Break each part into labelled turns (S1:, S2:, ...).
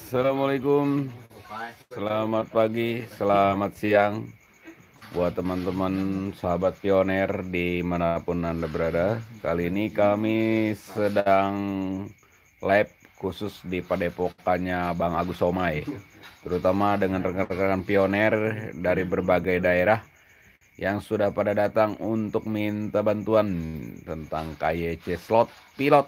S1: Assalamualaikum, selamat pagi, selamat siang buat teman-teman sahabat pioner dimanapun Anda berada. Kali ini kami sedang live khusus di padepokannya Bang Agus Somai, terutama dengan rekan-rekan pioner dari berbagai daerah yang sudah pada datang untuk minta bantuan tentang KYC slot pilot.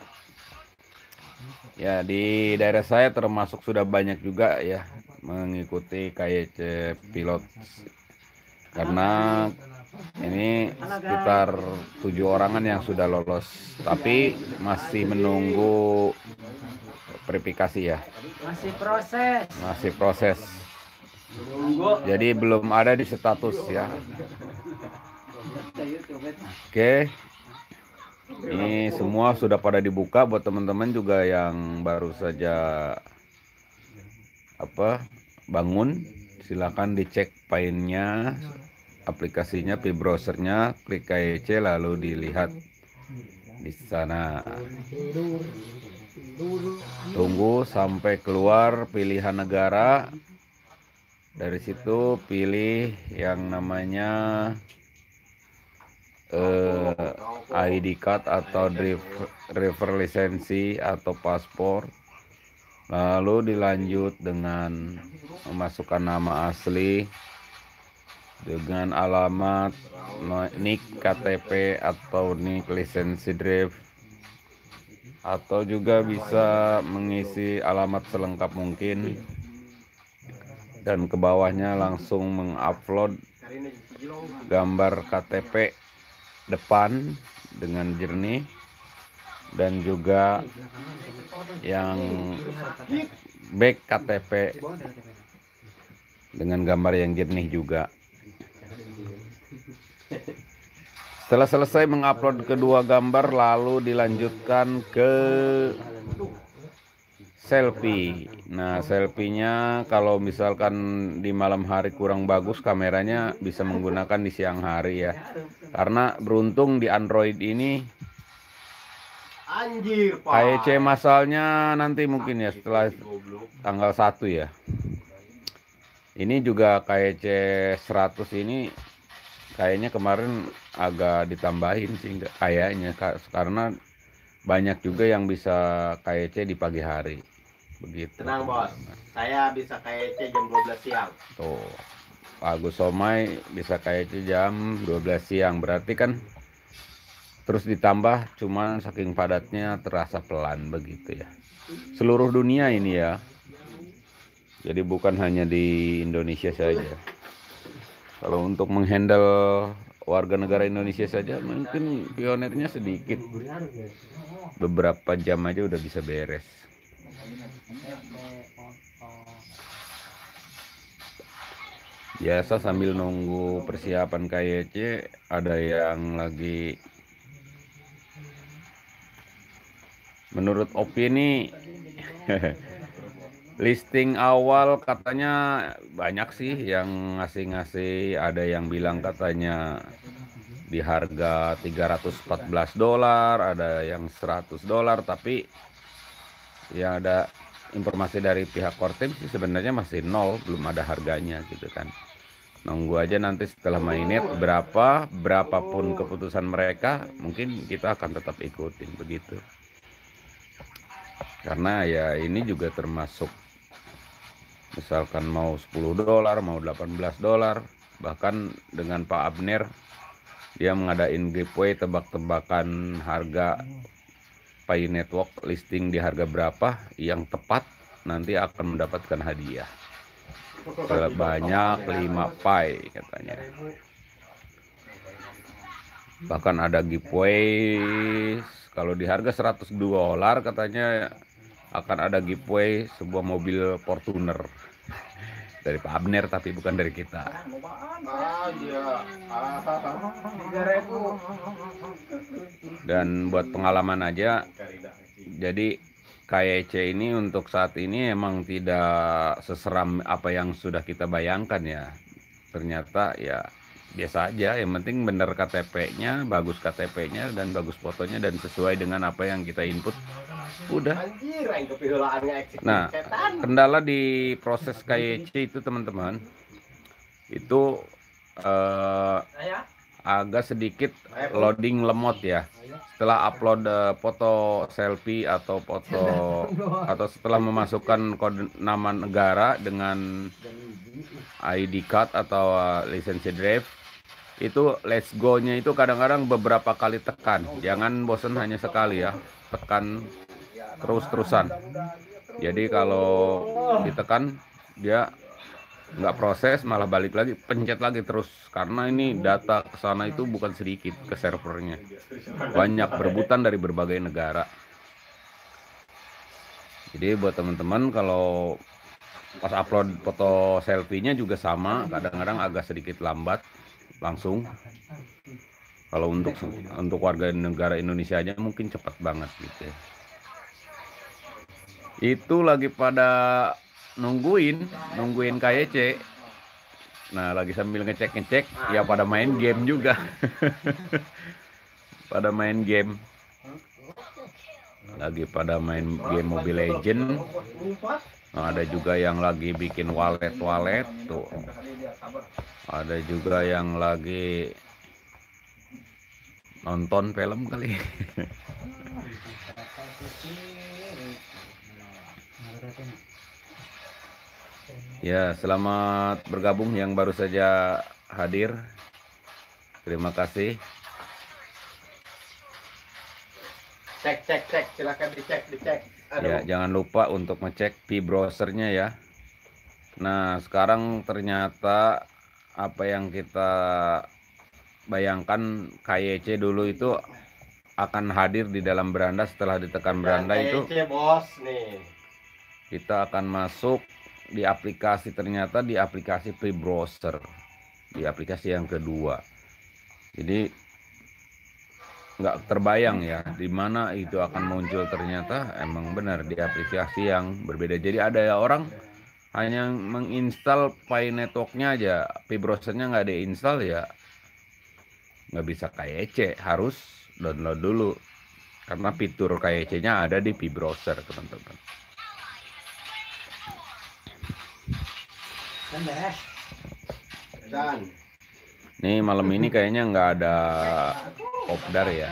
S1: Ya, di daerah saya termasuk sudah banyak juga ya mengikuti KYC pilot, karena ini sekitar 7 orangan yang sudah lolos, tapi masih menunggu verifikasi ya. Masih proses. Jadi belum ada di status ya. Oke. Ini semua sudah pada dibuka buat teman-teman juga yang baru saja bangun. Silakan dicek file-nya, aplikasinya, browsernya, klik KYC lalu dilihat di sana. Tunggu sampai keluar pilihan negara. Dari situ pilih yang namanya ID card atau driver lisensi atau paspor, lalu dilanjut dengan memasukkan nama asli dengan alamat, nik KTP atau nik lisensi drive, atau juga bisa mengisi alamat selengkap mungkin, dan ke bawahnya langsung mengupload gambar KTP depan dengan jernih, dan juga yang back KTP dengan gambar yang jernih juga. Setelah selesai mengupload kedua gambar, lalu dilanjutkan ke selfie. Nah, selfie-nya kalau misalkan di malam hari kurang bagus kameranya, bisa menggunakan di siang hari ya. Karena beruntung di Android ini KYC masalnya nanti mungkin ya setelah tanggal 1 ya. Ini juga KYC 100 ini kayaknya kemarin agak ditambahin sih, kayaknya, karena banyak juga yang bisa KYC di pagi hari. Begitu.
S2: Tenang bos, saya bisa KYC jam 12 siang.
S1: Tuh, Pak Agus Somai bisa KYC jam 12 siang. Berarti kan terus ditambah, cuman saking padatnya terasa pelan begitu ya. Seluruh dunia ini ya. Jadi bukan hanya di Indonesia saja. Kalau untuk menghandle warga negara Indonesia saja mungkin pionernya sedikit. Beberapa jam aja udah bisa beres. Biasa sambil nunggu persiapan KYC, ada yang lagi, menurut opini listing awal katanya banyak sih yang ngasih-ngasih. Ada yang bilang katanya di harga $314, ada yang $100, tapi ya ada informasi dari pihak Kortim sih sebenarnya masih nol, belum ada harganya gitu kan. Nunggu aja nanti setelah mainnet berapapun keputusan mereka, mungkin kita akan tetap ikutin begitu. Karena ya ini juga termasuk, misalkan mau $10, mau $18, bahkan dengan Pak Abner dia mengadain giveaway tebak-tebakan harga Pi Network listing di harga berapa yang tepat, nanti akan mendapatkan hadiah sebanyak 5 Pi katanya. Bahkan ada giveaway kalau di harga $100 katanya akan ada giveaway sebuah mobil Fortuner dari Pak Abner, tapi bukan dari kita. Dan buat pengalaman aja, jadi KYC ini untuk saat ini emang tidak seseram apa yang sudah kita bayangkan ya. Ternyata ya biasa aja, yang penting bener KTP-nya, bagus KTP-nya dan bagus fotonya dan sesuai dengan apa yang kita input. Udah. Nah, kendala di proses KYC itu teman-teman, itu agak sedikit loading lemot ya. Setelah upload foto selfie atau foto atau setelah memasukkan kode nama negara dengan ID card atau lisensi drive, itu let's go-nya itu kadang-kadang beberapa kali tekan. Jangan bosan hanya sekali ya, tekan terus-terusan. Jadi kalau ditekan dia nggak proses, malah balik lagi, pencet lagi terus, karena ini data ke sana itu bukan sedikit ke servernya, banyak berebutan dari berbagai negara. Jadi buat teman-teman kalau pas upload foto selfie-nya juga sama, kadang-kadang agak sedikit lambat langsung. Kalau untuk warga negara Indonesia aja mungkin cepat banget gitu ya. Itu lagi pada nungguin KYC. Nah, lagi sambil ngecek ya, pada main game juga. Pada main game. Lagi pada main game Mobile Legend. Nah, ada juga yang lagi bikin wallet tuh. Ada juga yang lagi nonton film kali. Ya, selamat bergabung yang baru saja hadir. Terima kasih.
S2: Cek, silakan dicek.
S1: Ya, jangan lupa untuk ngecek P-browsernya ya. Nah, sekarang ternyata apa yang kita bayangkan KYC dulu itu akan hadir di dalam beranda. Setelah ditekan beranda itu
S2: bos nih,
S1: kita akan masuk di aplikasi, ternyata di aplikasi P-browser, di aplikasi yang kedua. Jadi nggak terbayang ya di mana itu akan muncul, ternyata emang benar di aplikasi yang berbeda. Jadi ada ya orang hanya menginstal Pi Network-nya aja, P-browsernya nggak diinstal ya nggak bisa KYC, harus download dulu karena fitur KYC-nya ada di P-browser teman-teman. Nih malam ini kayaknya nggak ada kopdar ya.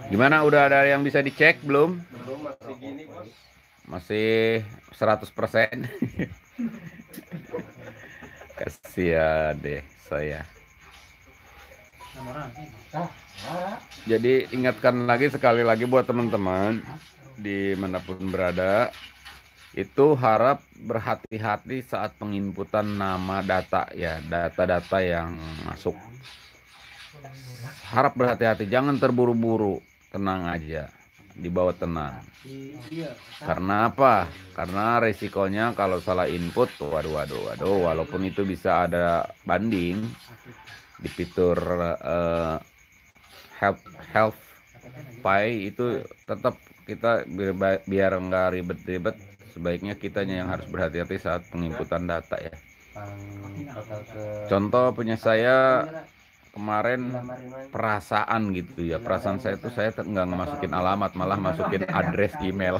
S1: Gimana, udah ada yang bisa dicek belum?
S2: Belum, masih gini bos.
S1: Masih 100%. Kasihan deh saya. Jadi ingatkan lagi sekali lagi buat teman-teman dimanapun berada, itu harap berhati-hati saat penginputan nama data ya, data-data yang masuk. Harap berhati-hati, jangan terburu-buru, tenang aja, dibawa tenang. Karena apa? Karena resikonya kalau salah input, waduh, walaupun itu bisa ada banding di fitur health Pi, itu tetap kita biar nggak ribet-ribet, sebaiknya kitanya yang harus berhati-hati saat penginputan data ya. Contoh punya saya kemarin, perasaan gitu ya, perasaan saya tuh saya nggak ngemasukin alamat, malah masukin address email.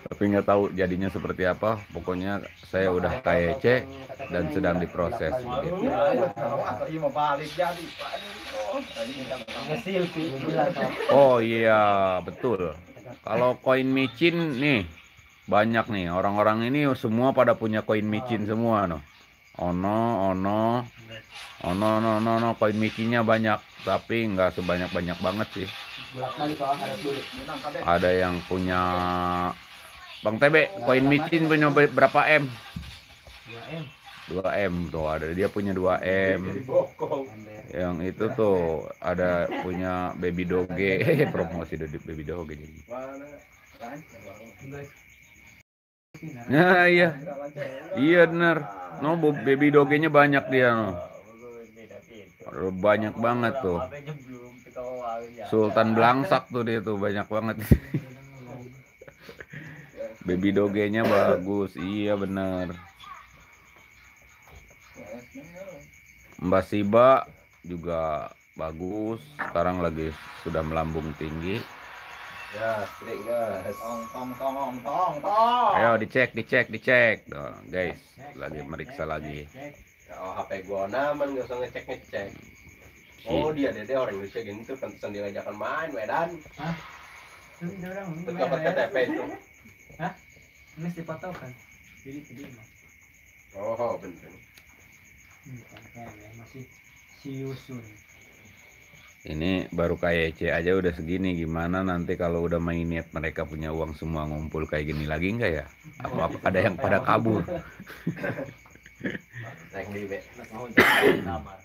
S1: Tapi nggak tahu jadinya seperti apa. Pokoknya saya udah KYC dan sedang diproses gitu. Oh iya betul, kalau koin micin nih banyak nih, orang-orang ini semua pada punya koin micin semua no. Ono, koin micinnya banyak, tapi nggak sebanyak-banyak banget sih. Ada yang punya Bang TB, koin micin punya berapa M? 2M tuh, ada dia punya 2M. Yang itu tuh ada punya Baby Doge. Promosi dari Baby Doge jadi. Nah iya benar. No, Baby Doge-nya banyak dia no. Banyak banget tuh. Sultan Belangsak tuh dia tuh banyak banget. Baby dogenya bagus, iya bener. Mbak Siba juga bagus, sekarang lagi sudah melambung tinggi.
S2: Ya, straight gas.
S3: Tong.
S1: Ayo dicek. Tuh, guys, lagi meriksa lagi.
S2: Oh, HP gua aman, nggak usah ngecek. Oh, dia orang Indonesia gitu, pantesan dia ngajakan main Medan. Terus dapat KTP itu.
S3: Mesti patokan. Jadi
S2: Oh, bener.
S3: masih siusun.
S1: Ini baru kayak EC aja udah segini, gimana nanti kalau udah main net mereka punya uang semua ngumpul kayak gini lagi enggak ya? Apa ada yang pada kabur?
S2: Naik di be.
S3: Kamar.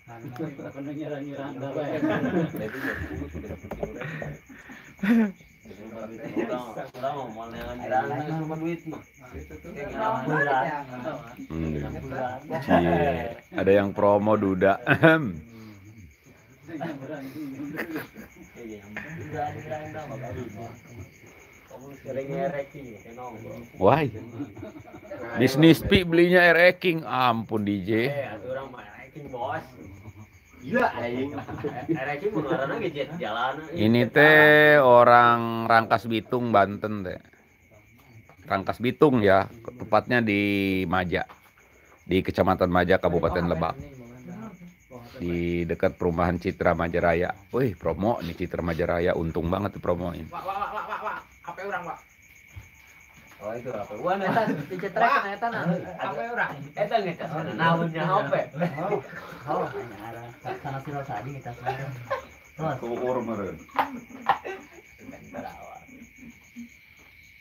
S1: Cie, ada yang promo duda. Wah, bisnis pi belinya air King, ampun DJ. Ini teh orang Rangkas Bitung, Banten teh. Rangkas Bitung ya, tepatnya di Maja, di Kecamatan Maja, Kabupaten Lebak, di dekat perumahan Citra Majaraya. Wih, promo nih Citra Majaraya, untung banget tuh promoin.
S3: Wak, HP orang, Wak.
S2: Oh, itu apa?
S3: Wah, neta dicetrek neta nah. HP orang. Eta ngetes naonnya HP. Oh, sana sira tadi ngetes.
S1: Kukur meureun.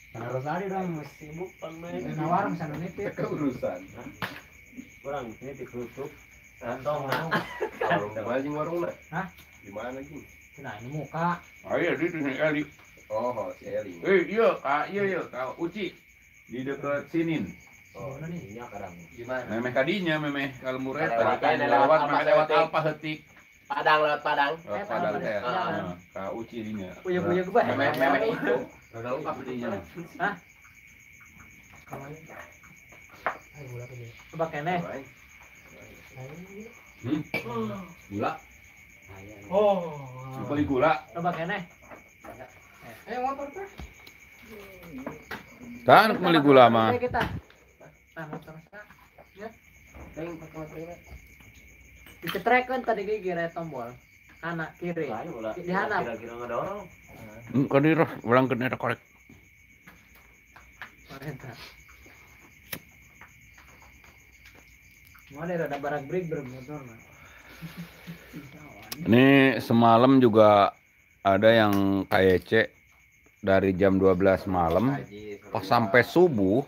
S3: Sana Rosari dong sibuk pemain. Nawar sana nitip.
S2: Keurusan.
S3: Kurang nitip tutup.
S2: Antong warung dah mana warung nak?
S3: Hah?
S2: Di mana lagi?
S3: Nah, ini muka.
S1: Ayo di sini Eli.
S2: Oh, si Eli.
S1: Iya, Kak Uci. Di dekat Sinin.
S2: Oh,
S3: ini
S2: nya kadang. Gimana?
S1: Memeh kadinya, memeh kalmuret
S2: Lewat,
S1: tadi kan
S2: lewat
S1: lewat
S2: Alpa
S1: Alpa Hetik.
S2: Padang lewat Padang.
S1: Lewat Padang teh.
S3: Ah.
S1: Kak Uci dinya.
S3: Punya gue.
S2: Memeh itu.
S1: Enggak lengkap dinya.
S3: Hah? Coba kene.
S1: Gula.
S3: Oh.
S1: Beli gula.
S3: Coba kene. Ayo motor tuh.
S1: Kan beli gula mah.
S3: Kita. Nah, motor ya. Dicetrek kan tadi gigi tombol. Kanan kiri. Di hanap.
S2: Kira-kira ngedorong.
S1: Kan dirah, ulang kena korek.
S3: Mau ada barak break bermotor mah.
S1: Ini semalam juga ada yang KYC dari jam 12 malam pas sampai subuh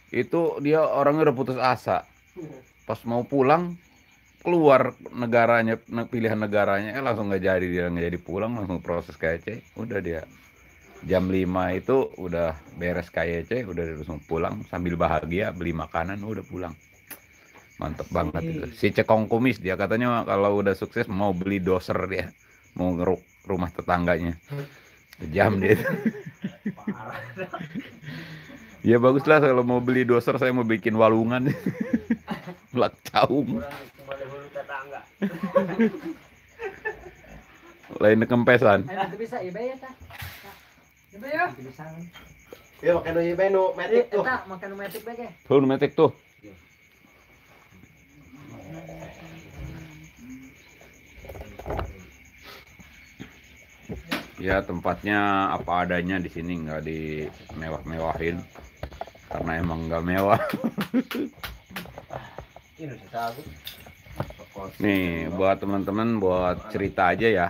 S1: itu dia orangnya udah putus asa. Pas mau pulang keluar negaranya, pilihan negaranya langsung nggak jadi, dia nggak jadi pulang, langsung proses KYC. Udah dia jam 5 itu udah beres KYC, udah langsung pulang sambil bahagia beli makanan, udah pulang. Mantep banget itu. Si Cekong Kumis dia katanya kalau udah sukses mau beli doser, dia mau ngeruk rumah tetangganya. Jam dia. Ya baguslah kalau mau beli doser, saya mau bikin walungan. Lak caung. Lain kempesan.
S3: Itu bisa ibe ya ta. Ibe ya. Bisa.
S2: Ya makan aja beno metik tuh.
S3: Eta makan metik bae.
S1: Tuh metik tuh. Ya tempatnya apa adanya di sini, nggak dimewah-mewahin karena emang nggak mewah. Nih buat teman-teman, buat cerita aja ya.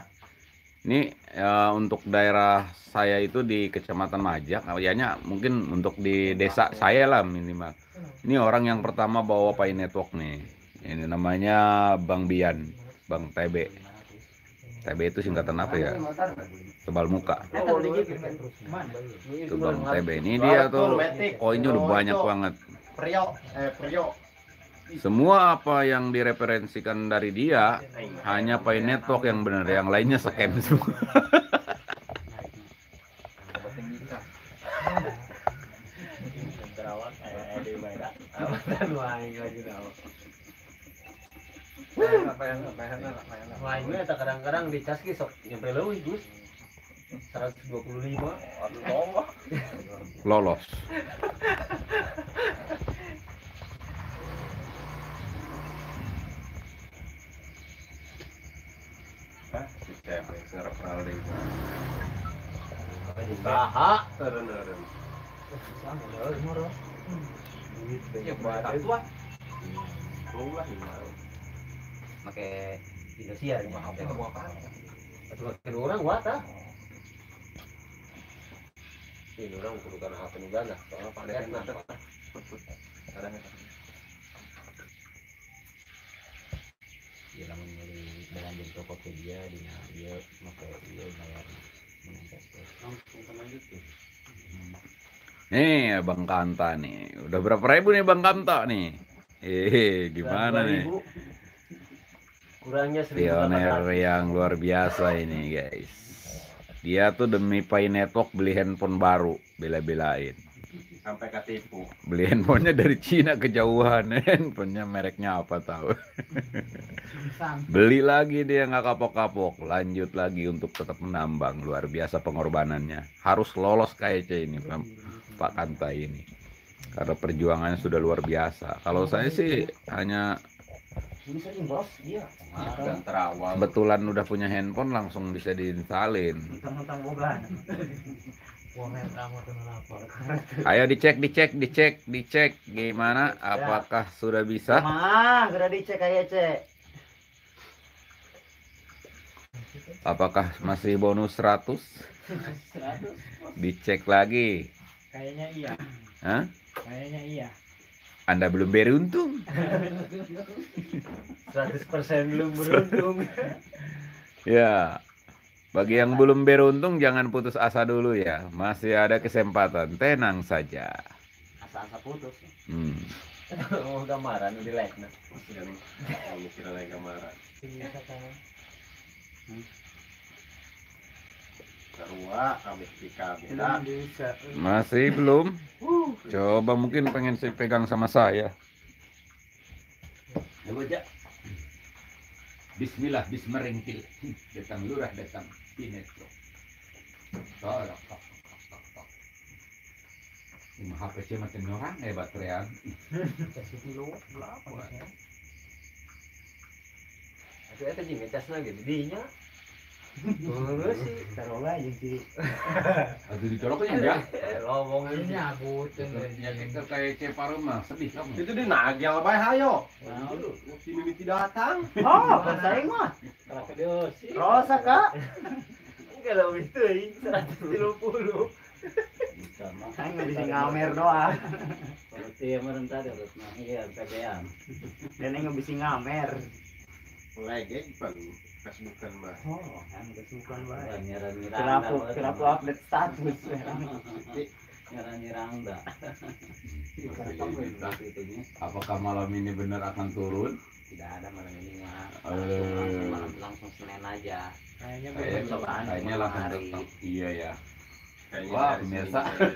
S1: Ini ya, untuk daerah saya itu di Kecamatan Maja, kayaknya mungkin untuk di desa saya lah minimal. Ini orang yang pertama bawa Pi Network nih. Ini namanya Bang Bian, Bang TB. TB itu singkatan apa ya? Tebal muka. Itu Bang TB. Ini dia tuh koinnya udah banyak banget.
S2: Prio.
S1: Semua apa yang direferensikan dari dia hanya Pi Network yang benar, yang lainnya scam semua.
S3: Wah, ini eta kadang-kadang dicas ki sok nyampe leuwih, Gus. 125.
S1: Lolos.
S3: Saha?
S2: Teureun-eureun.
S3: Ya buat itu ah.
S2: Ulah ieu.
S3: Make Indosiar ya. Itu mau apa? Itu orang buat ah.
S2: Ini orang kudu kana apa nu gana, soalnya paketna.
S3: Ya lamun meuli belanja di Tokopedia dina ieu make ieu bayar
S1: Nih Bang Kanta nih, udah berapa ribu nih Bang Kanta nih? Gimana nih?
S3: Kurangnya 1.800.
S1: Pioner yang luar biasa ini guys. Dia tuh demi Pi Network beli handphone baru, bela-belain.
S2: Sampai ketipu.
S1: Beli handphonenya dari Cina kejauhan, handphonenya mereknya apa tahu. Beli lagi dia nggak kapok-kapok, lanjut lagi untuk tetap menambang. Luar biasa pengorbanannya. Harus lolos KEC ini Pak Kanta ini. Karena perjuangannya sudah luar biasa. Kalau saya sih hanya
S2: Dan terawal.
S1: kebetulan udah punya handphone langsung bisa diinsalin. Ayo dicek gimana? Apakah sudah bisa?
S3: Sudah dicek aja, Cek.
S1: Apakah masih bonus 100? Dicek lagi.
S4: Kayaknya iya.
S1: Hah?
S4: Kayaknya iya.
S1: Anda belum beruntung.
S3: 100% belum beruntung.
S1: Ya. Bagi yang belum beruntung jangan putus asa dulu ya. Masih ada kesempatan. Tenang saja.
S3: Asa-asa putus.
S2: Oh, gambaran di like-na. Masih kan. Oh, mikir lagi gambaran. Sarua kami pika beda.
S1: Masih belum? Coba mungkin pengen saya pegang sama saya. Coba. Bismillah, bismeringkil. Datang lurah, datang pinetro. Tolak. Ini HP saya macam orang baterai.
S3: Kasih kilo berapa? Itu eta jeung ngecas lagi didinya. Terus sih taruh aja sih.
S1: Aduh dicoloknya ya.
S3: Ngomongnya
S1: Ya kita kayak Ceparu mah sedih kamu.
S2: Itu di nagel bae hayo. Si mimiti datang.
S3: oh, bersaing mah. Rosa, Kak. Enggak lebih teuing 130. Saya nggak bisa ngamer doang.
S4: Berarti yang merentah ada mah iya pegean.
S3: Dan nggak bisa ngamer.
S2: Lagi pan Facebookan mah.
S3: Oh, kan kesukaan banget.
S4: Nyerang-nyerang.
S3: Kenapa update status?
S4: Nyerang-nyerang dah.
S1: Apakah malam ini benar akan turun?
S3: Tidak ada malam ini mah. Langsung Senin aja.
S1: Kayaknya langsung tetap. Iya ya.
S2: Kayaknya
S1: Wah,
S2: dari
S1: pemirsa.
S2: sini.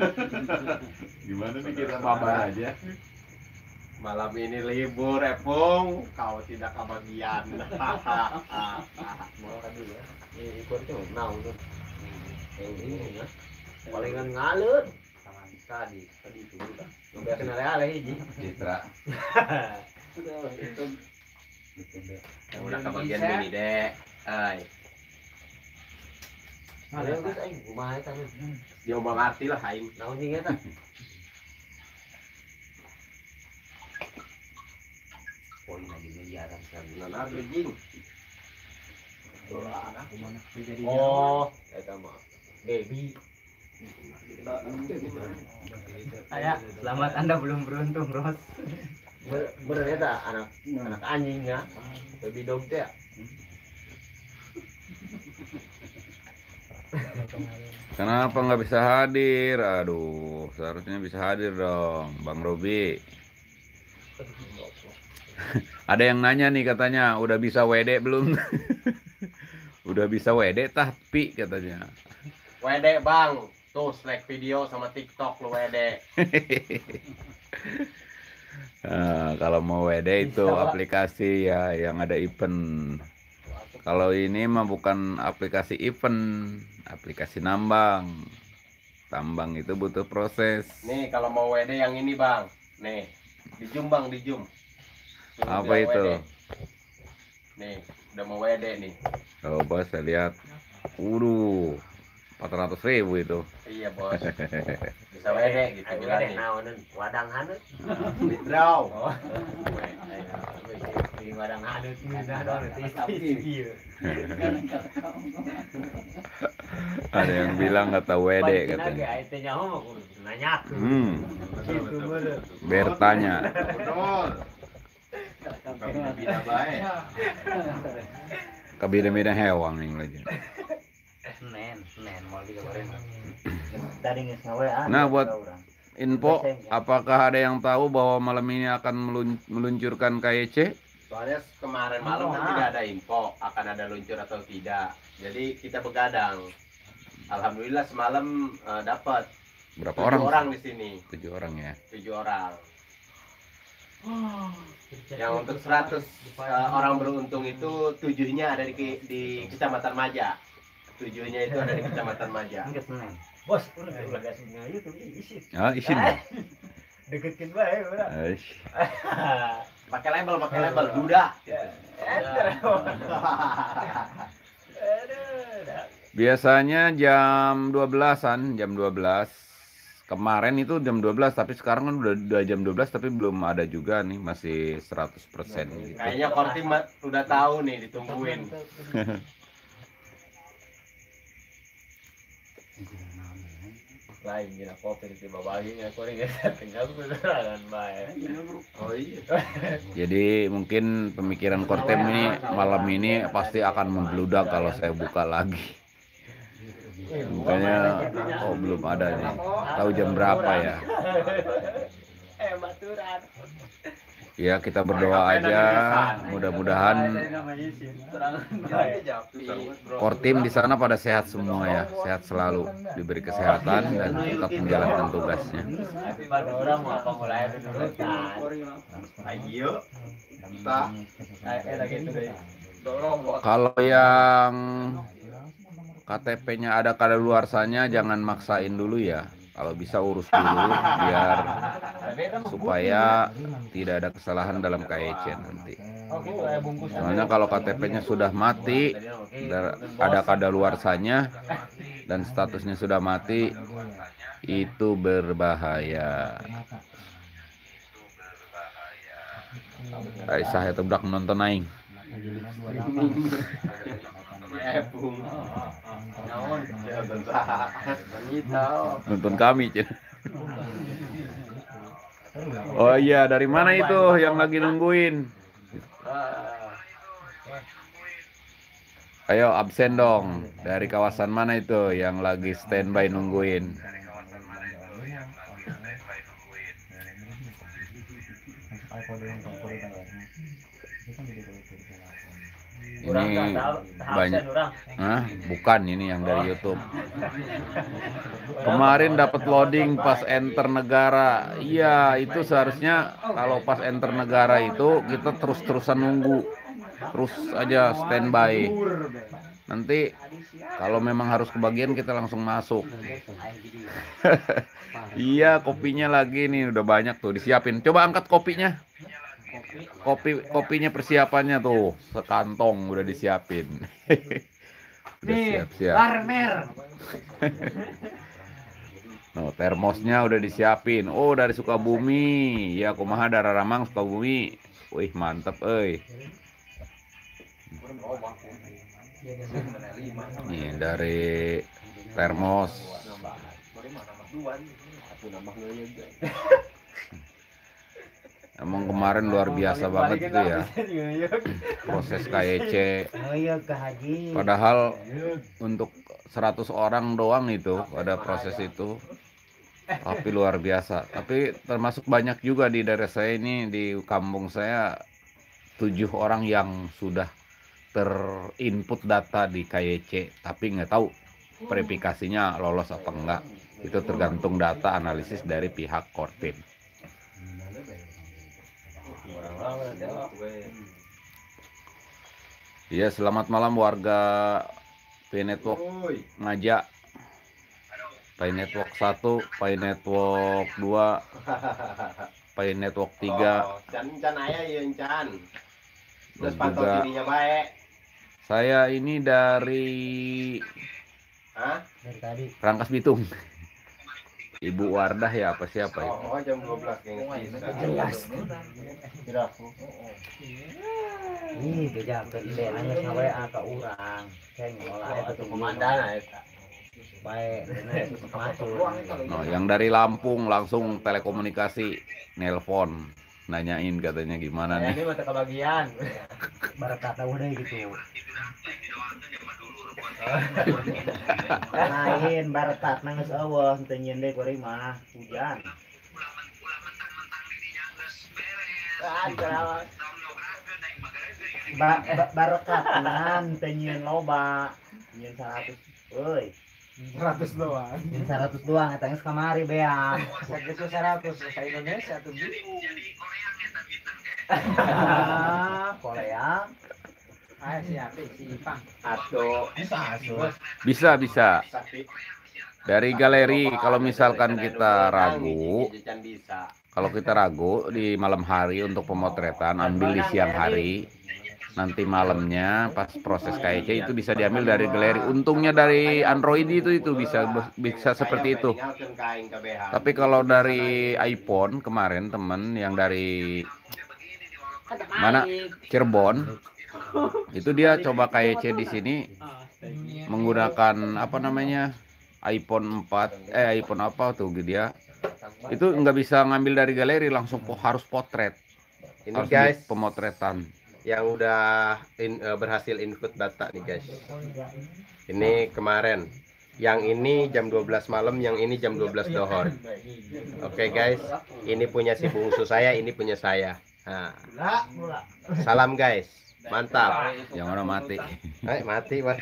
S1: Gimana nih kita mabar aja?
S2: Malam ini libur, Epung. Kau tidak kebagian.
S3: Mau kan dulu ya. Ini ikut tuh, nah udah. Ini ya. Palingan ngalur. Sama tadi itu udah. Udah kenal ale hiji.
S1: Citra.
S2: Yang udah kebagian gini, Dek. Ay.
S3: Ada Gus aing kumaha eta mah.
S2: Dia omong arti lah aing.
S3: Naon jeung eta? Poin lagi miliaran sekali.
S2: Nah, jing.
S3: Oh, eta mah baby. Ayah, selamat Anda belum beruntung, Ros. Bener eta anak anjingnya. Baby dog teh.
S1: Kenapa nggak bisa hadir? Aduh, seharusnya bisa hadir dong, Bang Robi. Ada yang nanya nih katanya, udah bisa WD belum? Udah bisa WD tapi katanya.
S2: WD bang, tuh select video sama TikTok lu WD.
S1: Kalau mau WD itu aplikasi ya yang ada event. Kalau ini mah bukan aplikasi event, aplikasi nambang. Tambang itu butuh proses.
S2: Nih kalau mau WD yang ini bang, nih di zoom bang, di zoom.
S1: Apa itu?
S2: WD. Nih udah mau WD nih.
S1: Oh bos, saya lihat. 400.000 itu.
S2: Iya bos. Bisa WD gitu
S3: Ayo
S2: bilangnya.
S3: deh naonan wadang hanut.
S2: Withdraw.
S3: Di wadang hanut ini dah dong
S1: Ada yang bilang kata WD katanya.
S3: Itu nyaho mah kudu nanya.
S2: Gitu bener.
S1: Bertanya.
S2: Betul. Bina baik.
S1: Kabida-bida hewang nih lagi.
S4: Senin mau dikabarin. Tadi nggak ngawe.
S1: Nah, buat info, apakah ada yang tahu bahwa malam ini akan meluncurkan KYC?
S2: Soalnya kemarin malam kan tidak ada info akan ada luncur atau tidak. Jadi kita begadang. Alhamdulillah semalam dapat
S1: Berapa
S2: 7
S1: orang?
S2: orang di sini.
S1: 7 orang ya.
S2: 7 orang. Yang untuk 100 orang beruntung itu 7-nya ada di Kecamatan Maja. 7-nya itu ada di Kecamatan Maja.
S4: Enggak Senin.
S3: Bos, udah gas ngayu tuh isi.
S1: Ah, isin.
S3: Deketin bae udah.
S1: Aish.
S2: Pakai label duda.
S1: Biasanya jam 12-an, jam 12. Kemarin itu jam 12, tapi sekarang kan udah jam 12 tapi belum ada juga nih, masih 100% gitu.
S2: Kayaknya Kortim udah tahu nih, ditungguin. Lain gila kopi di baginya aku nih tinggal beneran baik. Oh iya.
S1: Jadi mungkin pemikiran Kortem ini malam ini pasti akan membludak kalau saya buka lagi. Makanya belum ada nih. Tahu jam berapa ya?
S2: Baturan.
S1: Ya kita berdoa aja, mudah-mudahan Kortim di sana pada sehat semua ya, sehat selalu, diberi kesehatan dan tetap menjalankan tugasnya.
S3: Orang mau apa mulai dulu kan.
S2: Ayo. Kita lagi itu deh.
S1: Kalau yang KTP-nya ada kadaluarsanya jangan maksain dulu ya. Kalau bisa urus dulu biar supaya tidak ada kesalahan dalam KYC nanti. Soalnya kalau KTP-nya sudah mati, ada kadaluarsanya dan statusnya sudah mati, itu berbahaya. Saya tebak nonton aing. Nonton kami, Cen. Oh iya, dari mana itu yang lagi nungguin? Ayo absen dong. Dari kawasan mana itu yang lagi standby nungguin? Ini banyak. Hah? Bukan, ini yang dari YouTube. Kemarin dapat loading pas enter negara. Iya, itu seharusnya kalau pas enter negara itu kita terus-terusan nunggu. Terus aja standby. Nanti kalau memang harus kebagian kita langsung masuk. Iya, kopinya lagi nih udah banyak tuh disiapin. Coba angkat kopinya. Kopinya persiapannya tuh sekantong udah disiapin. Udah siap-siap.
S3: Barmer.
S1: No, termosnya udah disiapin. Oh, dari Sukabumi. Ya, kumaha dari Ramang Sukabumi. Wih, mantep euy. Nih dari termos. Emang kemarin luar biasa banget itu ya proses KYC. Padahal untuk 100 orang doang itu pada proses itu, tapi luar biasa. Tapi termasuk banyak juga di daerah saya ini, di kampung saya 7 orang yang sudah terinput data di KYC, tapi nggak tahu verifikasinya lolos apa enggak. Itu tergantung data analisis dari pihak Korpim. Iya, selamat malam warga Pi Network Ngajak. Pi Network 1, Pi Network 2, Pi Network 3.
S2: Can aya ya Can.
S1: Dan
S2: Terus pantau
S1: juga
S2: dirinya baik.
S1: saya ini dari
S2: Hah?
S3: Dari tadi.
S1: Rangkas Bitung. Ibu Wardah ya apa siapa itu?
S2: Oh, jam 12 kayaknya.
S3: Jelas. Ih, beja ke ide hanya sampai ke urang. Saya ngolah itu komandan eta. Baik, benar itu masuk.
S1: Nah, yang dari Lampung langsung telekomunikasi nelpon nanyain katanya gimana nih.
S3: Ini mata kebagian. Barat kata udah gitu. Lain baretat nangis eueuh teu nyeun deui kuring mah hujan. Barekat teu nyeun loba. Nyeun 100 euy.
S5: 100 doang.
S3: Nyeun 100 doang eta geus kamari beang.
S5: Segitu 100 ke Indonesia tuh.
S3: Korea.
S5: Ah, siapa si Ipang?
S2: Atau
S1: Bisa.
S2: sakti.
S1: Dari galeri kalau misalkan kita ragu,
S2: Can bisa.
S1: kalau kita ragu di malam hari untuk pemotretan ambil di siang hari. Nanti malamnya pas proses KYC itu bisa diambil dari galeri. Untungnya dari Android itu bisa seperti itu. Tapi kalau dari iPhone kemarin temen yang dari mana Cirebon itu dia coba KYC di sini menggunakan apa namanya iPhone 4 iPhone apa tuh dia itu nggak bisa ngambil dari galeri, langsung harus potret.
S2: Ini
S1: Harus
S2: guys
S1: pemotretan.
S2: yang udah berhasil input data nih guys. Ini kemarin. Yang ini jam 12 malam, yang ini jam 12 dohor. Oke guys, ini punya si bungsu saya, ini punya saya. Nah, salam guys, mantap.
S1: Yang mana mati.
S2: Mati Mas.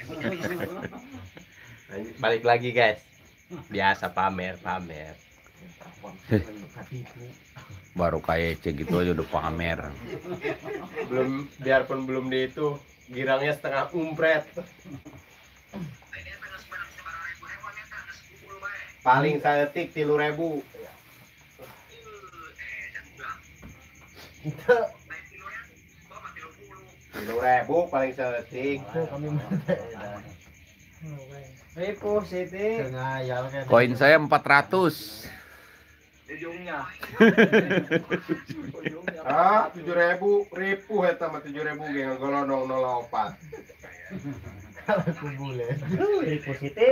S2: Balik lagi guys. Biasa pamer.
S1: Baru KYC gitu aja udah pamer.
S2: Biarpun belum di itu, girangnya setengah umpret. Paling saeutik 3.000. Itu 3.000 paling saeutik.
S5: Repo Siti.
S1: Koin saya 400.
S5: Ujungnya.
S2: Ah, 7.000 ribu eta mah 7.000 ge ngagolonong 04.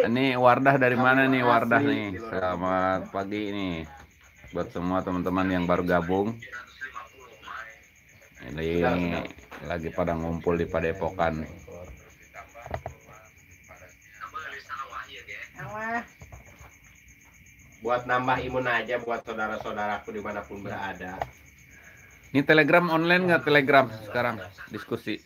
S1: Ini Wardah dari mana nih Wardah nih? Selamat pagi nih buat semua teman-teman yang baru gabung. Ini lagi pada ngumpul di Padepokan.
S2: Buat nambah imun aja buat saudara-saudaraku dimanapun berada.
S1: Ini Telegram online nggak Telegram sekarang diskusi?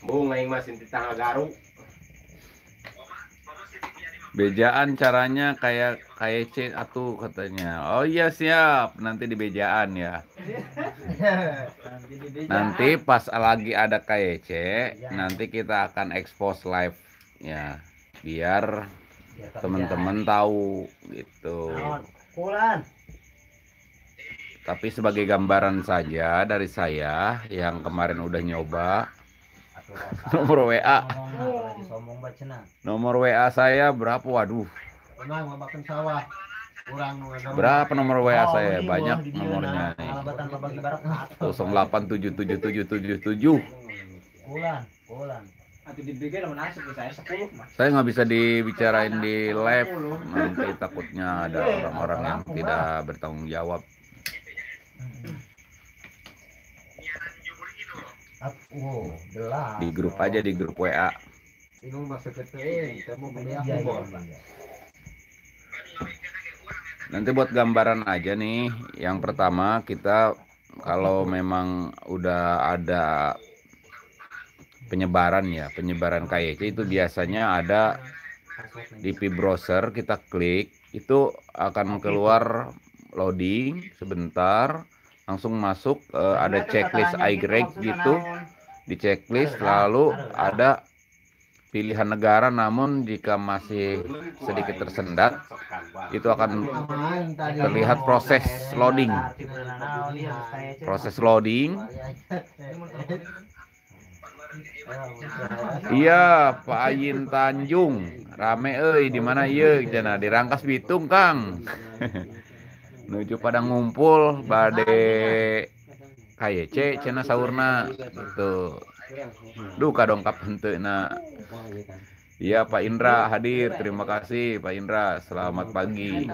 S2: Bung aing mah sinti tangga garu.
S1: Bejaan caranya kayak KYC atuh katanya. Oh iya siap, nanti di bejaan ya. Nanti pas lagi ada KYC, nanti kita akan expose live ya, biar teman-teman tahu gitu. Tapi sebagai gambaran saja dari saya yang kemarin udah nyoba, nomor WA. Nomor WA saya berapa? Waduh. Berapa nomor WA saya? Banyak nomornya nih. 08777777. Saya nggak bisa dibicarain di live, nanti takutnya ada orang-orang yang tidak bertanggung jawab. Di grup aja, di grup WA. Nanti buat gambaran aja nih. Yang pertama kita kalau memang udah ada penyebaran ya, penyebaran KYC itu biasanya ada di browser, kita klik itu akan keluar loading sebentar, langsung masuk ada checklist iGrade gitu, di checklist lalu ada pilihan negara, namun jika masih sedikit tersendat itu akan terlihat proses loading. Iya, Pak Ayin Tanjung rame di mana iya cenah di Rangkas Bitung Kang. Menuju pada ngumpul bade KYC cenah saurna gitu. Duh kadongkap henteuna. Iya Pak Indra hadir, terima kasih Pak Indra, selamat pagi.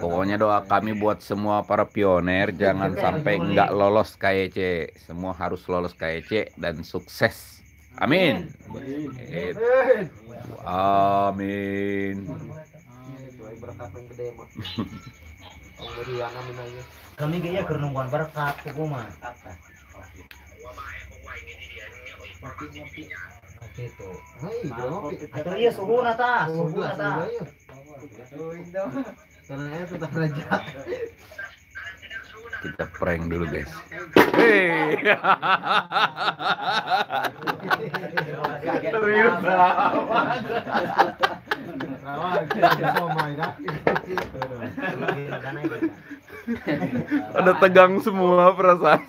S1: Pokoknya doa kami buat semua para pioner jangan sampai nggak lolos KYC, semua harus lolos KYC dan sukses. Amin. Amin.
S4: Kami kaya kernungguan berkat hukuman. Itu. Atau iya suhu nata.
S1: Kita prank dulu guys. Hei. Ada tegang semua perasaan.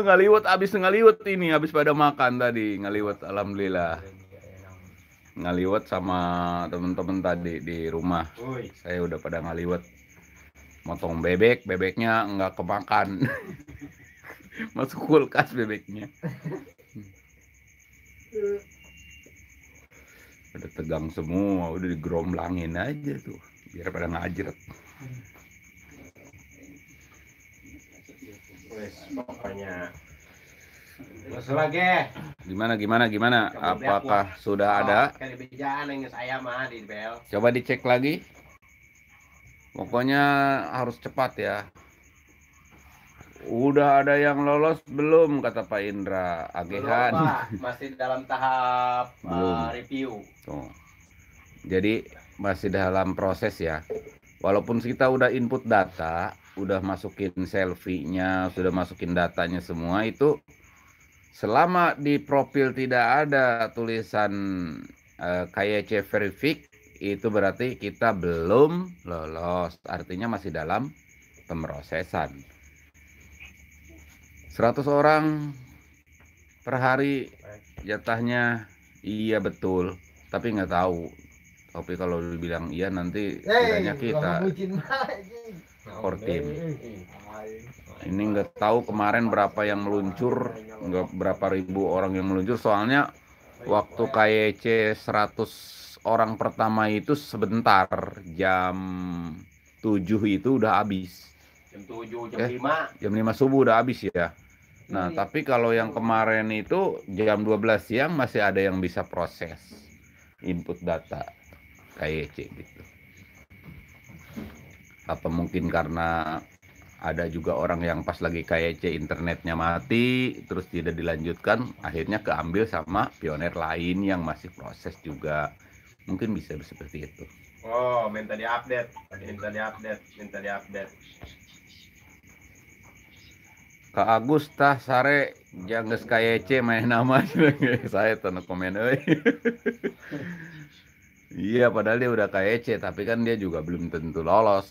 S1: Ngaliwat abis ngaliwat ini habis pada makan tadi ngaliwat, alhamdulillah ngaliwat sama temen-temen tadi di rumah. Saya udah pada ngaliwat motong bebeknya nggak kemakan. Masuk kulkas bebeknya. Udah tegang semua, udah digeromblangin aja tuh biar pada ngajret.
S2: Pokoknya masuk lagi.
S1: Gimana? Apakah sudah ada?
S2: Saya mah di bel.
S1: Coba dicek lagi. Pokoknya harus cepat ya. Udah ada yang lolos belum kata Pak Indra? Agehan.
S2: Masih dalam tahap review.
S1: Tuh. Jadi masih dalam proses ya. Walaupun kita udah input data, udah masukin selfie-nya, sudah masukin datanya semua, itu selama di profil tidak ada tulisan KYC verified, itu berarti kita belum lolos, artinya masih dalam pemrosesan. 100 orang per hari jatahnya, iya betul, tapi nggak tahu. Tapi kalau dibilang iya nanti kiranya kita core team. Ini nggak tahu kemarin berapa yang meluncur, nggak berapa ribu orang yang meluncur. Soalnya waktu KYC 100 orang pertama itu sebentar, jam 7 itu udah habis.
S2: Jam 7, jam 5.
S1: Jam 5 subuh udah habis ya. Nah, tapi kalau yang kemarin itu jam 12 siang masih ada yang bisa proses input data KYC gitu. Apa mungkin karena ada juga orang yang pas lagi KYC internetnya mati terus tidak dilanjutkan, akhirnya keambil sama pioner lain yang masih proses juga, mungkin bisa seperti itu.
S2: Oh, minta diupdate.
S1: Kak Agus tah sare jangges KYC main nama saya tanah komen euy. Iya, padahal dia udah KYC, tapi kan dia juga belum tentu lolos.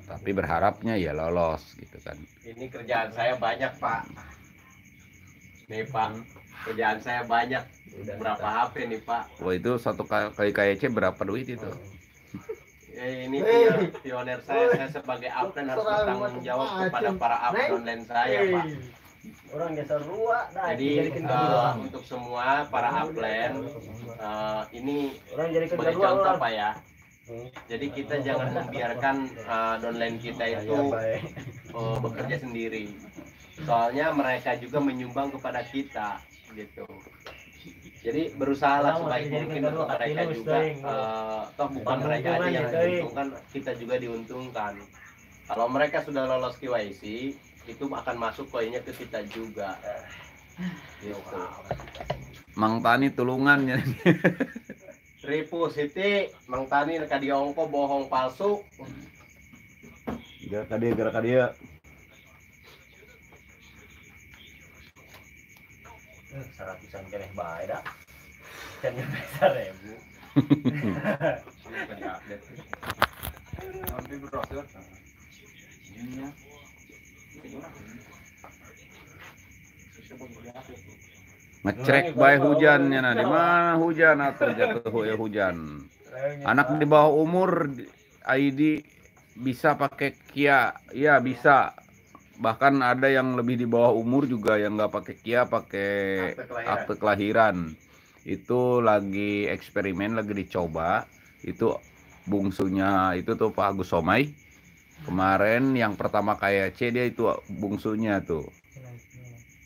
S1: Tapi berharapnya ya lolos gitu kan.
S2: Ini kerjaan saya banyak, Pak. Nih, Pak. Kerjaan saya banyak. Berapa HP nih, Pak?
S1: Wah, itu satu kali KYC berapa duit itu?
S2: Ini pioner saya sebagai upline harus bertanggung jawab kepada para upline online saya, Pak.
S4: Orang geser dua,
S2: Jadi untuk semua para upline ini
S4: orang jadi
S2: sebagai contoh Pak ya. Jadi kita jangan membiarkan downline kita itu bekerja sendiri. Soalnya mereka juga menyumbang kepada kita. gitu. Jadi berusaha lah sebaik mungkin untuk mereka juga, toh bukan mereka aja yang diuntungkan, kita juga diuntungkan. Kalau mereka sudah lolos KYC, itu akan masuk koinnya ke kita juga. Gitu.
S1: Mang Tani tulungannya.
S2: Ripu Siti, Mang Tani ka diongko bohong palsu.
S1: Gerak dia.
S3: Seratusan keneh bae dah. Can nyampe 1000.
S1: Ngecek bae hujannya nah, di mana hujan atau jatuh ya hujan. Anak di bawah umur ID bisa pakai Kia, ya bisa. Bahkan ada yang lebih di bawah umur juga yang nggak pakai Kia, pakai akte kelahiran. Itu lagi eksperimen, lagi dicoba. Itu bungsunya itu tuh Pak Agus Somai. Kemarin yang pertama kayak C dia itu bungsunya tuh.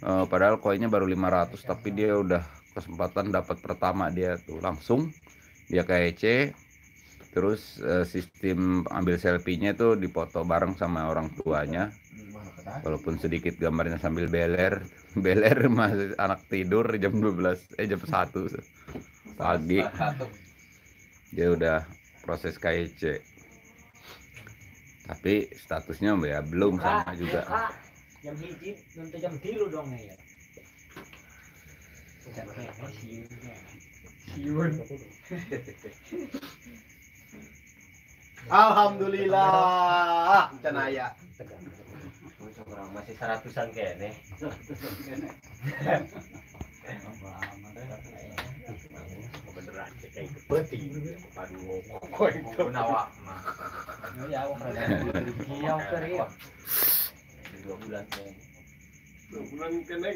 S1: Padahal koinnya baru 500, tapi dia udah kesempatan dapat pertama dia tuh langsung dia kayak C. Terus sistem ambil selfie-nya tuh dipoto bareng sama orang tuanya. Walaupun sedikit gambarnya sambil beler masih anak tidur jam 12 jam 1 pagi. Dia udah proses KIC. Tapi statusnya ya belum sama juga.
S5: Jam hiji nanti jam 3 dong ya. Siun.
S2: Alhamdulillah, cenaya.
S3: Masih 100-an keneh. Beneran kayak kepeti. Aduh, kok itu nawa mah.
S5: Ya, iya, ya.
S3: 2 bulan kan.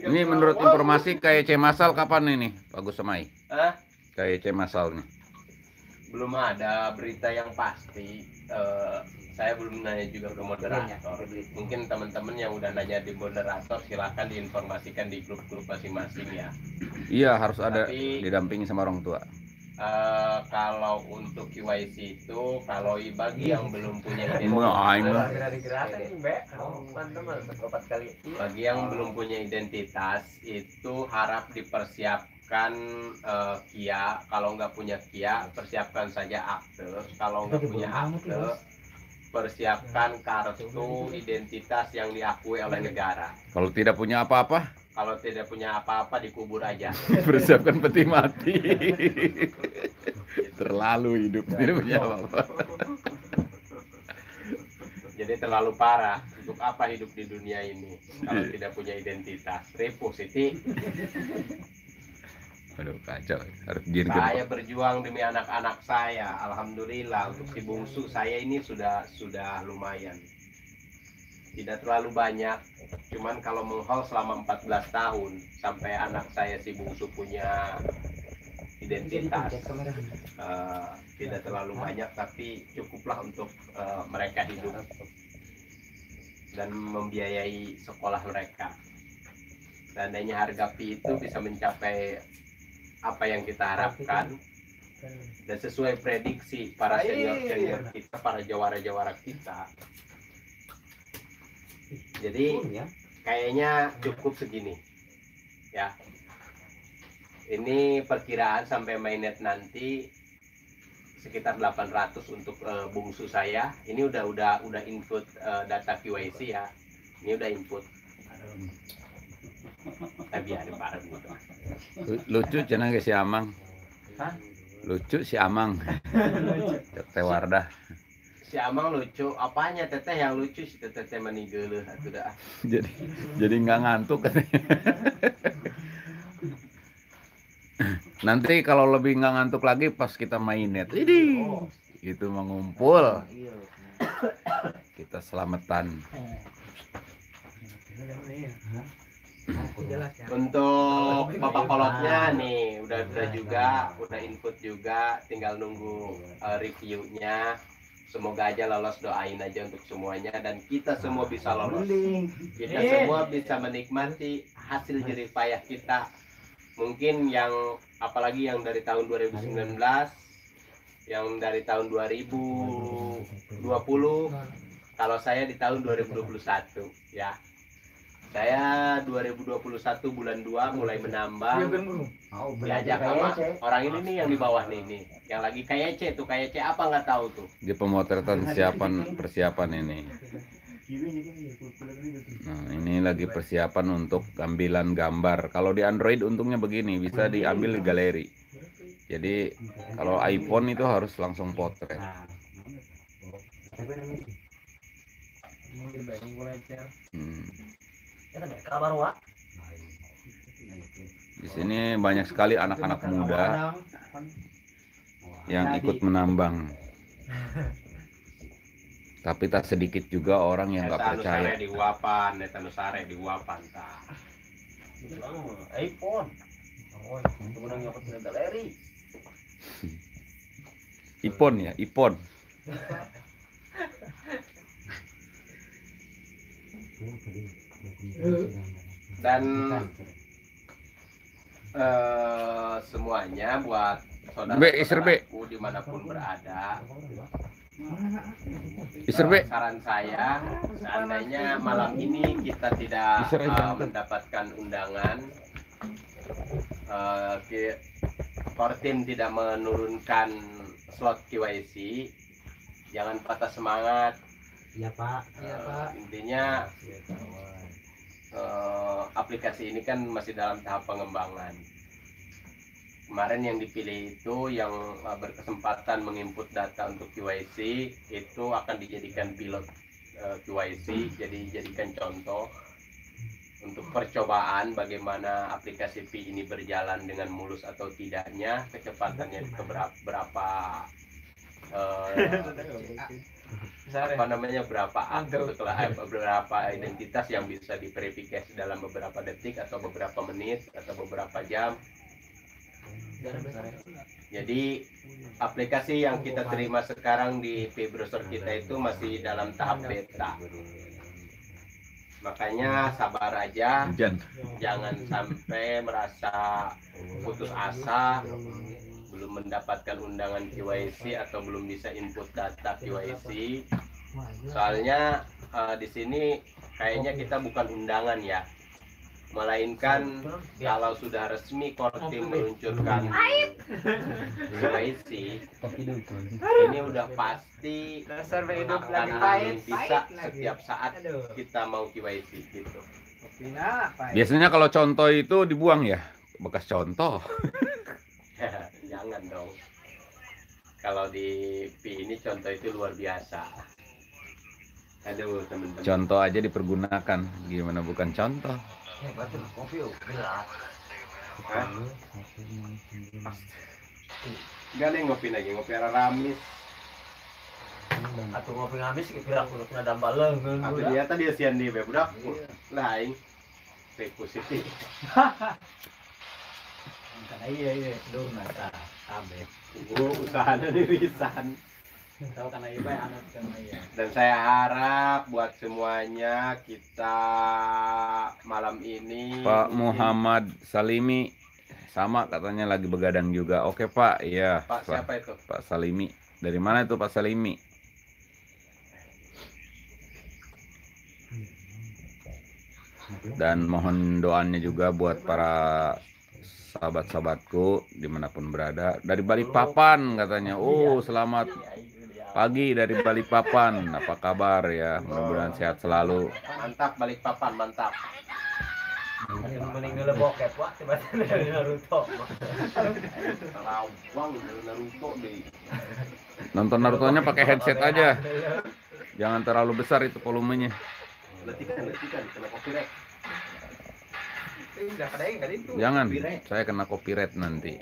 S1: Ini menurut informasi KIC masal kapan ini Pak Gus Somai?
S2: Hah?
S1: KIC masal nih.
S2: Belum ada berita yang pasti. Saya belum nanya juga ke moderator. Mungkin teman-teman yang udah nanya di moderator silahkan diinformasikan di grup-grup masing-masing ya.
S1: Iya, harus ada
S2: Tapi,
S1: didampingi sama orang tua.
S2: Kalau untuk KYC itu, kalau bagi yang belum punya bagi yang belum punya identitas itu harap dipersiapkan KIA. Kalau nggak punya KIA, persiapkan saja akte. Kalau nggak punya akte, persiapkan kartu identitas yang diakui oleh negara.
S1: Kalau tidak punya apa-apa,
S2: Kalau tidak punya apa-apa, dikubur aja.
S1: persiapkan peti mati. Terlalu hidup tidak punya apa-apa.
S2: Jadi terlalu parah. Untuk apa hidup di dunia ini kalau tidak punya identitas? Ripu Siti.
S1: Aduh kacau, harus jirgen.
S2: Saya berjuang demi anak-anak saya. Alhamdulillah untuk si bungsu saya ini sudah lumayan. Tidak terlalu banyak, cuman kalau menghol selama 14 tahun sampai anak saya si bungsu punya identitas, tidak terlalu banyak, tapi cukuplah untuk mereka hidup dan membiayai sekolah mereka. Seandainya harga pi itu bisa mencapai apa yang kita harapkan dan sesuai prediksi para senior kita, para jawara-jawara kita. Jadi kayaknya cukup segini ya. Ini perkiraan sampai mainnet nanti sekitar 800 untuk bungsu saya. Ini udah input data KYC ya. Ini udah input. Tapi ada bareng gitu.
S1: Lucu cenah si Amang.
S5: Hah?
S1: Lucu si Amang. Teh Wardah.
S2: Si Amang lucu, apanya teteh yang lucu si teteh meninggal atuh dah.
S1: Jadi nggak ngantuk katanya. Nanti kalau lebih nggak ngantuk lagi pas kita main net, ini itu mengumpul, kita selamatan.
S2: Untuk bapak kolotnya nih udah juga, udah input juga, tinggal nunggu reviewnya. Semoga aja lolos, doain aja untuk semuanya dan kita semua bisa lolos. Kita semua bisa menikmati hasil jerih payah kita Mungkin yang apalagi yang dari tahun 2019, yang dari tahun 2020, kalau saya di tahun 2021 ya. Saya 2021 bulan 2 mulai menambang, diajak sama orang ini nih yang di bawah nih, yang lagi KYC tuh, KYC apa nggak tahu tuh.
S1: Di pemotretan persiapan ini. Nah, ini lagi persiapan untuk ambilan gambar. Kalau di Android untungnya begini, bisa diambil di galeri. Jadi kalau iPhone itu harus langsung potret. Di sini banyak sekali anak-anak muda yang ikut menambang. Tapi tak sedikit juga orang yang nggak percaya.
S2: Di Uapan, Netanusare di Uapan.
S3: iPhone. Kemudian nyopot ke galeri.
S1: Ipon ya, Ipon.
S2: Dan semuanya buat saudara-saudaraku dimanapun berada, saran saya, seandainya malam ini kita tidak mendapatkan undangan, Kortim tidak menurunkan slot KYC, jangan patah semangat.
S5: Iya Pak.
S2: Intinya aplikasi ini kan masih dalam tahap pengembangan. Kemarin yang dipilih itu yang berkesempatan menginput data untuk KYC itu akan dijadikan pilot KYC, jadi jadikan contoh untuk percobaan bagaimana aplikasi Pi ini berjalan dengan mulus atau tidaknya, kecepatannya berapa berapa akun setelah beberapa identitas yang bisa diverifikasi dalam beberapa detik atau beberapa menit atau beberapa jam. Jadi aplikasi yang kita terima sekarang di Pi browser kita itu masih dalam tahap beta. Makanya sabar aja, jangan sampai merasa putus asa, belum mendapatkan undangan KYC atau belum bisa input data KYC. Soalnya di sini kayaknya kita bukan undangan ya, melainkan kalau sudah resmi Kortim meluncurkan KYC, ini udah pasti akan bisa setiap saat kita mau KYC gitu.
S1: Biasanya kalau contoh itu dibuang ya, bekas contoh.
S2: Jangan dong. Kalau di Pi ini contoh itu luar biasa. Aduh teman-teman.
S1: Contoh aja dipergunakan, gimana bukan contoh?
S2: Gak ada yang ngopi lagi, ngopi Aramis.
S3: Atau ngopi ngamis kira aku kena dambal leungeun.
S2: Atau dia tadi sian di budak. Lah aing positif.
S5: Karena iya dulu nasa abe.
S2: Usahanya dirisan.
S5: Tahu karena iba anak karena iya.
S2: Dan saya harap buat semuanya kita malam ini
S1: Pak Muhammad Salimi sama katanya lagi begadang juga. Oke Pak, iya.
S2: Pak siapa itu?
S1: Pak Salimi. Dari mana itu Pak Salimi? Dan mohon doanya juga buat para sahabat-sahabatku dimanapun berada. Dari Balikpapan katanya. Oh, selamat pagi dari Balikpapan. Apa kabar ya? Mudah-mudahan sehat selalu.
S2: Mantap Balikpapan, mantap.
S3: Mending dulu bokep wah tiba-tiba dari Naruto.
S2: Rawang dari Naruto deh.
S1: Nonton Naruto-nya pakai headset aja. Jangan terlalu besar itu volumenya.
S2: Letikan, kena copyright.
S1: Jangan, saya kena copyright nanti.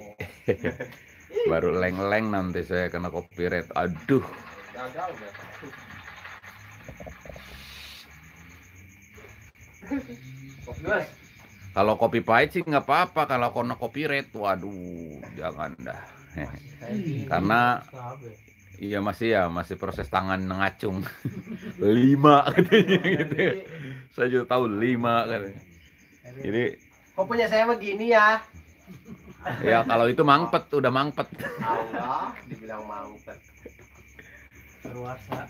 S1: Baru leng-leng nanti saya kena copyright. Aduh.
S2: Gagal ya.
S1: Kalau copy pahit sih nggak apa-apa. Kalau kena copyright, waduh, jangan dah. Karena iya masih proses tangan ngacung. 5 katanya gitu. Saya juga tahu 5 katanya. Jadi
S2: kok punya saya begini ya?
S1: Ya kalau itu mangpet, udah mangpet.
S2: Allah, dibilang mangpet.
S5: Luarsa.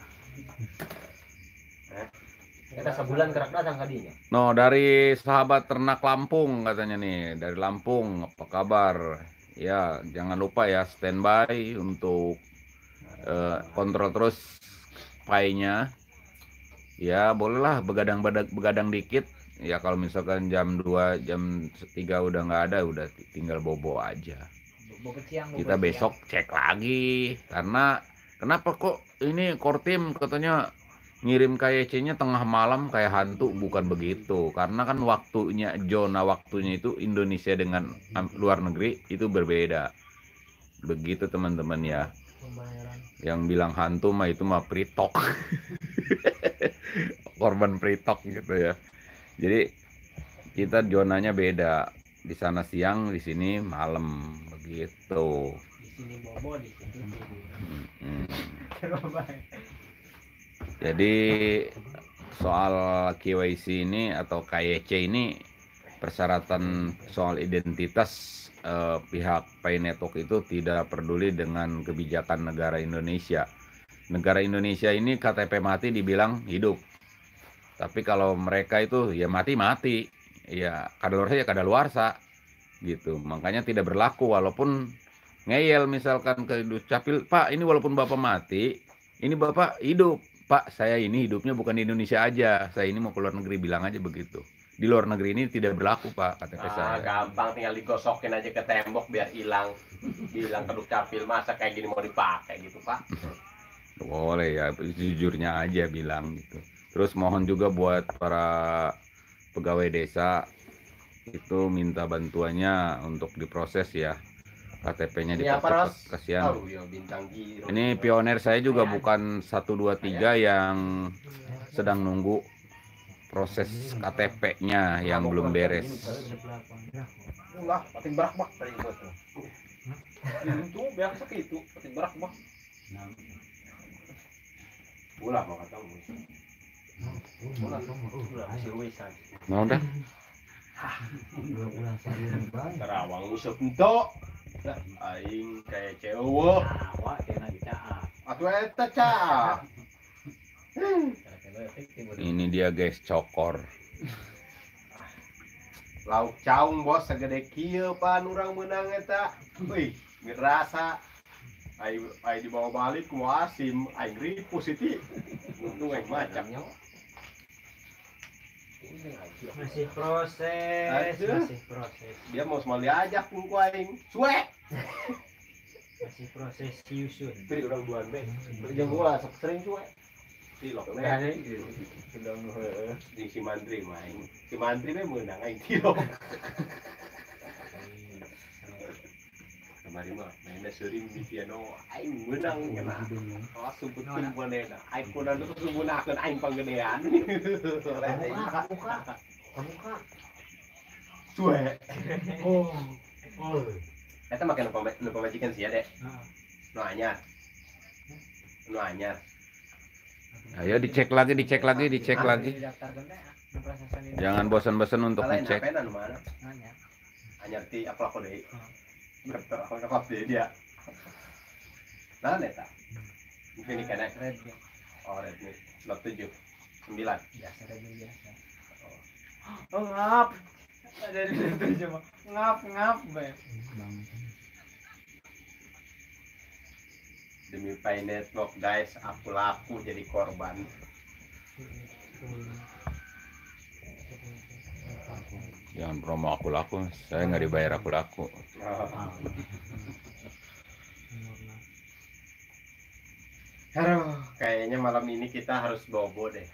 S3: Kita sebulan kerak datang kadinya.
S1: No, dari sahabat ternak Lampung katanya nih, dari Lampung, apa kabar? Ya, jangan lupa ya standby untuk kontrol terus painya. Ya, bolehlah begadang dikit. Ya kalau misalkan jam 2, jam 3 udah nggak ada, udah tinggal bobo aja. Kita besok cek lagi. Karena kenapa kok ini Kortim katanya ngirim KYC-nya tengah malam kayak hantu? Bukan begitu. Karena kan waktunya, zona waktunya itu Indonesia dengan luar negeri itu berbeda. Begitu teman-teman ya. Yang bilang hantu mah itu mah pritok. Korban pritok gitu ya. Jadi kita zonanya beda. Di sana siang, di sini malam begitu.
S5: Di sini bobo, di situ
S1: Hmm.
S5: tidur.
S1: Jadi soal KYC ini atau KYC ini persyaratan soal identitas pihak Pay Network itu tidak peduli dengan kebijakan negara Indonesia. Negara Indonesia ini KTP mati dibilang hidup. Tapi kalau mereka itu ya mati-mati. Ya kadaluarsa ya kadaluarsa gitu. Makanya tidak berlaku walaupun ngeyel misalkan ke Dukcapil, Pak ini walaupun Bapak mati, ini Bapak hidup. Pak saya ini hidupnya bukan di Indonesia aja, saya ini mau ke luar negeri, bilang aja begitu. Di luar negeri ini tidak berlaku Pak KTP saya.
S2: Gampang tinggal digosokin aja ke tembok biar hilang. Bilang ke Dukcapil, masa kayak gini mau dipakai gitu Pak.
S1: Boleh ya, jujurnya aja bilang gitu. Terus mohon juga buat para pegawai desa itu minta bantuannya untuk diproses ya. KTP-nya
S2: Ini apa, Ros?
S1: dipercepat, kasihan.
S2: Oh, ya, bintang giro.
S1: Ini pioner saya juga bukan 1, 2, 3 yang sedang nunggu proses KTP-nya yang belum beres.
S2: Ulah, pating berak bak tadi itu. Itu biasa gitu, pating berak bak. Ulah mau kata mu. Ulah siwisan.
S1: Mau dah.
S2: Karawang usap ento. Aing kayak cewek.
S5: Awak kena dicaa.
S2: Atuh eta cah.
S1: Ini dia guys, cokor.
S2: Lauk caung bos segede kieu pan urang meunang eta. Wih, ngerasa ai dibawa balik ku asim, ai ripu siti. Untung aing macam.
S5: Masih proses,
S2: Aduh.
S5: masih proses,
S2: Dia mau semua diajak ku aing. Suwe.
S5: masih proses Yusun.
S2: Pilih orang duaan be. Jeung gua sok sering cuek. Tilok we. Di si Mantri mah aing. Si Mantri we meunang aing tilok. Kemarin mah mainnya sering di piano aing meunang kena. Langsung betul manehna. Aing kudu sumbunakeun aing panggedean.
S3: Kamuka.
S2: Cuek.
S5: Oh, oh.
S2: Eta make nu pamajikan sia dek. Nu anyar. Nu anyar.
S1: Ayo dicek lagi. Jangan bosan-bosan untuk
S2: Lain
S1: ngecek.
S2: HP-na nu mana? Anyar ti upload deui. Daftar upload deui dia. Nah eta. Ini kana
S5: Redmi.
S2: oh Redmi Note 7 9.
S5: Biasa Redmi biasa. Oh ngap. Ada di situ cuma ngap be.
S2: Demi Pay Network guys, aku laku jadi korban.
S1: Jangan promo aku laku, saya nggak dibayar aku laku.
S2: Aduh, kayaknya malam ini kita harus bobo deh.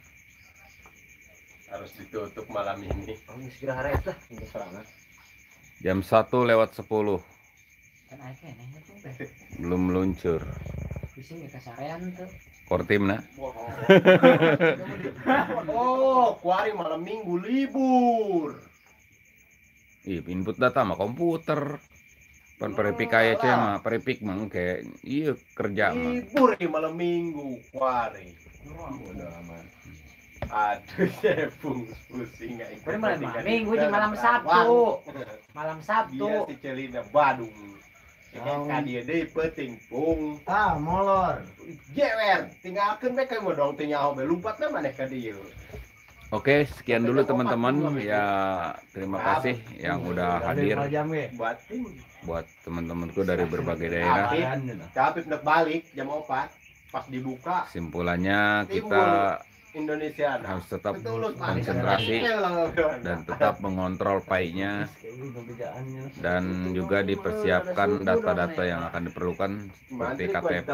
S2: Harus ditutup malam ini.
S3: Kamu segera hares lah untuk serangan.
S1: Jam 1:10
S5: Kan aja kayaknya tuh be.
S1: belum meluncur.
S5: Bisa nggak kesarean tuh.
S1: Kortim nah.
S2: Oh, kuari malam minggu libur.
S1: Input data mah komputer. Pan peripik kayak mah, peripik mah kayak iya kerja mah.
S2: Libur di malam minggu, kuari. Aduh, saya pusing nggak ikut.
S5: Ini malam
S2: Tinggal
S5: Minggu
S2: di
S5: di malam
S2: dalam
S5: Sabtu.
S2: Karawang.
S5: Malam
S2: Dia
S5: Sabtu.
S2: si Celina Badung. Kan dia deh peting pung.
S3: Ah, molor.
S2: Jewer, tinggalkan mereka mau dong tinggal be lumpat mana ka dia.
S1: Oke, sekian dulu teman-teman. Ya, terima kasih yang udah hadir
S2: Batin.
S1: buat teman-temanku dari berbagai daerah.
S2: Tapi nak balik jam 4 pas dibuka
S1: Simpulannya kita
S2: Indonesia
S1: harus tetap
S2: Betul,
S1: konsentrasi dan tetap mengontrol PAI-nya dan juga dipersiapkan data-data yang akan diperlukan seperti KTP,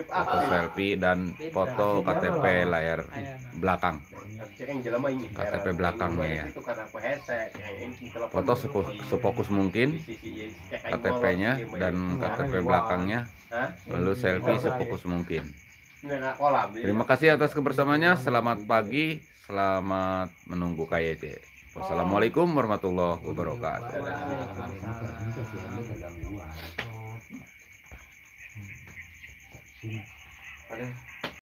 S1: foto selfie dan foto KTP layar belakang. KTP belakangnya ya. Foto sefokus mungkin KTP-nya dan KTP belakangnya, lalu selfie sefokus mungkin. Terima kasih atas kebersamaannya. Selamat pagi, selamat menunggu KYT. Wassalamualaikum warahmatullahi wabarakatuh.
S3: Ada